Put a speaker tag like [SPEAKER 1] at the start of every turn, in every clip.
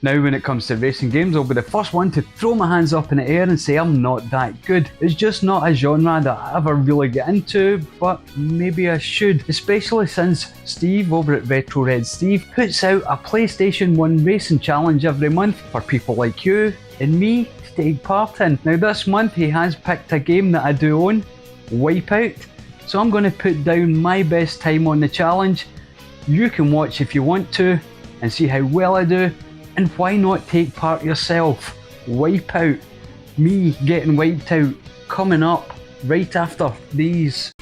[SPEAKER 1] Now when it comes to racing games, I'll be the first one to throw my hands up in the air and say I'm not that good. It's just not a genre that I ever really get into, but maybe I should, especially since Steve over at Retro Red Steve puts out a PlayStation 1 racing challenge every month for people like you and me to take part in. Now this month he has picked a game that I do own, wipEout, so I'm going to put down my best time on the challenge. You can watch if you want to and see how well I do. And why not take part yourself? wipEout. Me getting wiped out. Coming up right after these.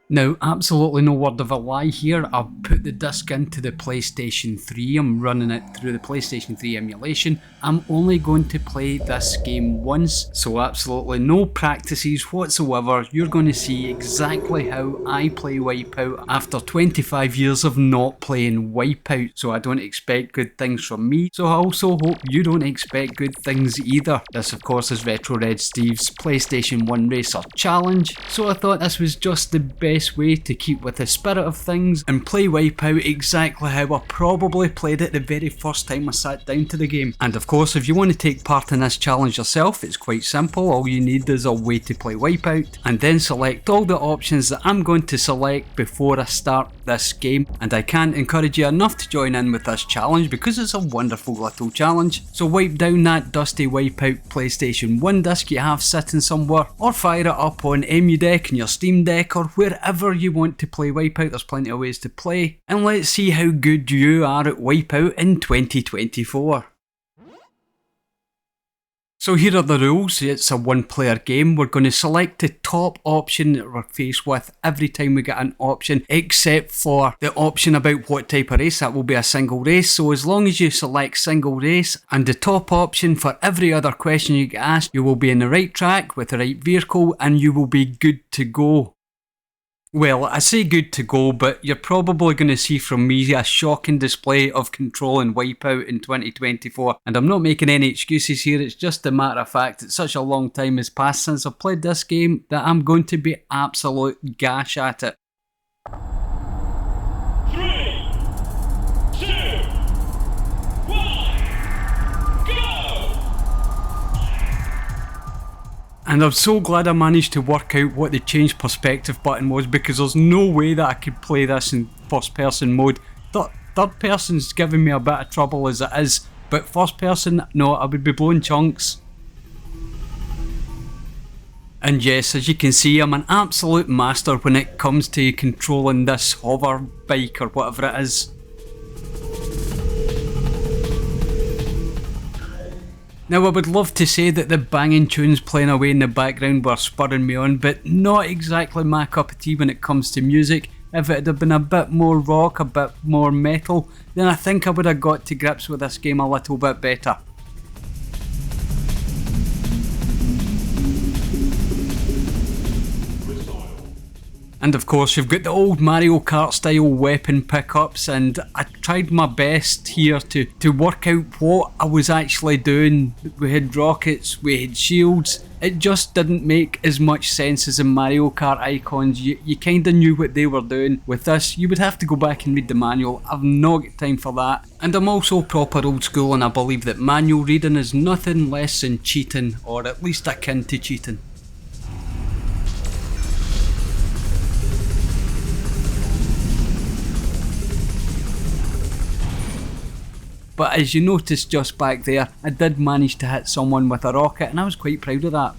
[SPEAKER 1] Now, absolutely no word of a lie here. I've put the disc into the PlayStation 3. I'm running it through the PlayStation 3 emulation. I'm only going to play this game once, so absolutely no practices whatsoever. You're going to see exactly how I play wipEout after 25 years of not playing wipEout. So I don't expect good things from me, so I also hope you don't expect good things either. This of course is Retro Red Steve's PlayStation 1 Racer Challenge, so I thought this was just the best way to keep with the spirit of things and play wipEout exactly how I probably played it the very first time I sat down to the game. And of course, if you want to take part in this challenge yourself, it's quite simple. All you need is a way to play wipEout and then select all the options that I'm going to select before I start this game. And I can't encourage you enough to join in with this challenge because it's a wonderful little challenge. So wipe down that dusty wipEout PlayStation 1 disc you have sitting somewhere, or fire it up on EmuDeck and your Steam Deck or wherever you want to play wipEout. There's plenty of ways to play, and let's see how good you are at wipEout in 2024. So here are the rules. It's a one player game. We're going to select the top option that we're faced with every time we get an option, except for the option about what type of race. That will be a single race. So as long as you select single race and the top option for every other question you get asked, you will be in the right track with the right vehicle and you will be good to go. Well, I say good to go, but you're probably going to see from me a shocking display of control in wipEout in 2024, and I'm not making any excuses here. It's just a matter of fact that such a long time has passed since I've played this game that I'm going to be absolute gash at it.
[SPEAKER 2] 3, 2, 1, go!
[SPEAKER 1] And I'm so glad I managed to work out what the change perspective button was, because there's no way that I could play this in first person mode. Third person's giving me a bit of trouble as it is, but first person, no, I would be blowing chunks. And yes, as you can see, I'm an absolute master when it comes to controlling this hover bike or whatever it is. Now I would love to say that the banging tunes playing away in the background were spurring me on, but not exactly my cup of tea when it comes to music. If it had been a bit more rock, a bit more metal, then I think I would have got to grips with this game a little bit better. And of course you've got the old Mario Kart style weapon pickups, and I tried my best here to work out what I was actually doing. We had rockets, we had shields. It just didn't make as much sense as the Mario Kart icons. You kinda knew what they were doing. With this, you would have to go back and read the manual. I've not got time for that. And I'm also proper old school, and I believe that manual reading is nothing less than cheating, or at least akin to cheating. But as you noticed just back there, I did manage to hit someone with a rocket, and I was quite proud of that.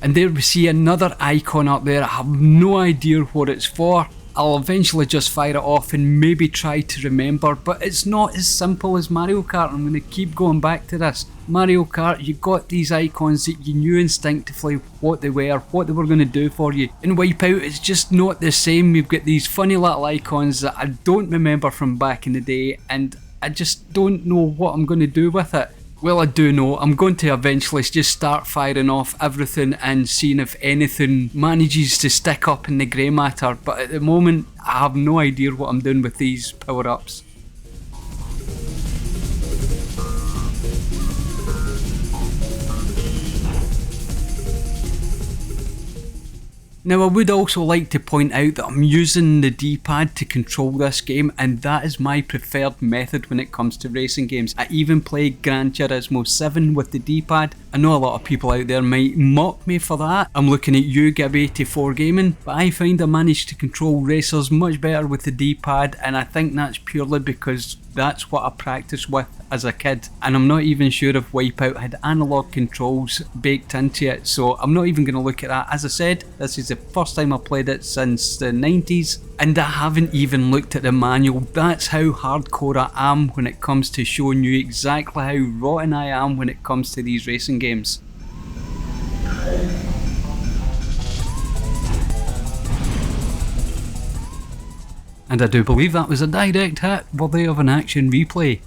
[SPEAKER 1] And there we see another icon up there. I have no idea what it's for. I'll eventually just fire it off and maybe try to remember, but it's not as simple as Mario Kart. I'm going to keep going back to this. Mario Kart, you got these icons that you knew instinctively what they were going to do for you. In wipEout, it's just not the same. You've got these funny little icons that I don't remember from back in the day, and I just don't know what I'm going to do with it. Well, I do know. I'm going to eventually just start firing off everything and seeing if anything manages to stick up in the grey matter, but at the moment I have no idea what I'm doing with these power-ups. Now I would also like to point out that I'm using the D-pad to control this game, and that is my preferred method when it comes to racing games. I even play Gran Turismo 7 with the D-pad. I know a lot of people out there might mock me for that. I'm looking at you, Gib84 Gaming, but I find I manage to control racers much better with the D-pad, and I think that's purely because that's what I practiced with as a kid, and I'm not even sure if wipEout had analog controls baked into it, so I'm not even going to look at that. As I said, this is the first time I played it since the 90s, and I haven't even looked at the manual. That's how hardcore I am when it comes to showing you exactly how rotten I am when it comes to these racing games. And I do believe that was a direct hit worthy of an action replay.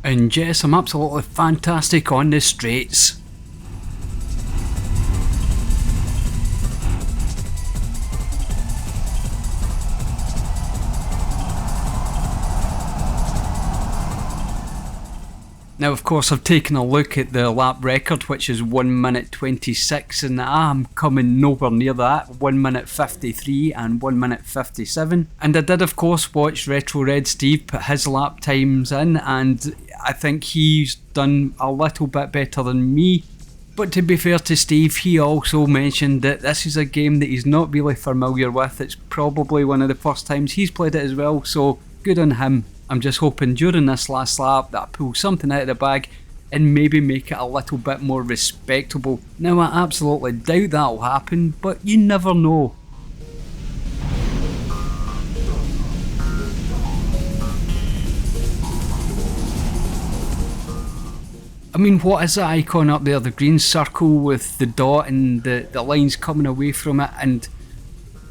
[SPEAKER 1] And yes, I'm absolutely fantastic on the straights. Now of course I've taken a look at the lap record, which is 1 minute 26, and I'm coming nowhere near that. 1 minute 53 and 1 minute 57. And I did of course watch Retro Red Steve put his lap times in, and I think he's done a little bit better than me. But to be fair to Steve, he also mentioned that this is a game that he's not really familiar with. It's probably one of the first times he's played it as well, so good on him. I'm just hoping during this last lap that I pull something out of the bag and maybe make it a little bit more respectable. Now I absolutely doubt that'll happen, but you never know. I mean, what is that icon up there? The green circle with the dot and the lines coming away from it, and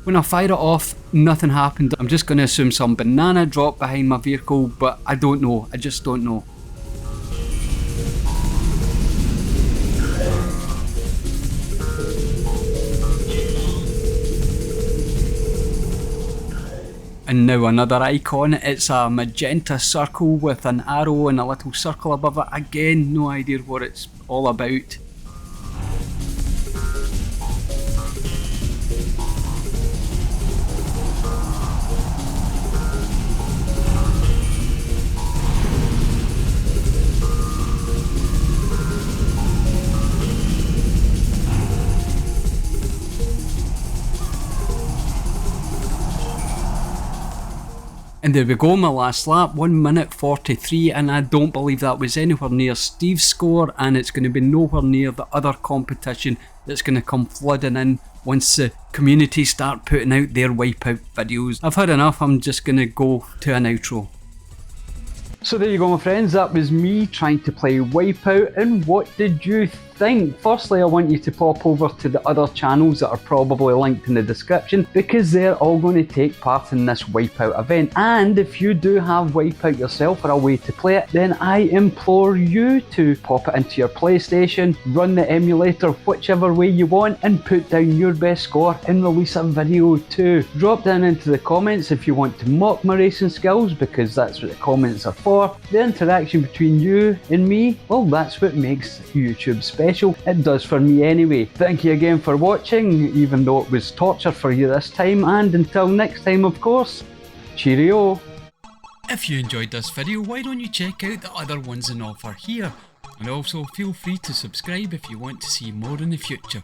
[SPEAKER 1] when I fire it off, nothing happened. I'm just going to assume some banana dropped behind my vehicle, but I don't know. I just don't know. And now another icon. It's a magenta circle with an arrow and a little circle above it. Again, no idea what it's all about. And there we go, my last lap, 1 minute 43, and I don't believe that was anywhere near Steve's score, and it's going to be nowhere near the other competition that's going to come flooding in once the community start putting out their wipEout videos. I've had enough, I'm just going to go to an outro. So there you go, my friends, that was me trying to play wipEout, and what did you think? Firstly, I want you to pop over to the other channels that are probably linked in the description, because they're all going to take part in this wipEout event. And if you do have wipEout yourself or a way to play it, then I implore you to pop it into your PlayStation, run the emulator whichever way you want, and put down your best score and release a video too. Drop down into the comments if you want to mock my racing skills, because that's what the comments are for. The interaction between you and me, well, that's what makes YouTube special. It does for me anyway. Thank you again for watching, even though it was torture for you this time, and until next time, of course, cheerio. If you enjoyed this video, why don't you check out the other ones on offer here, and also feel free to subscribe if you want to see more in the future.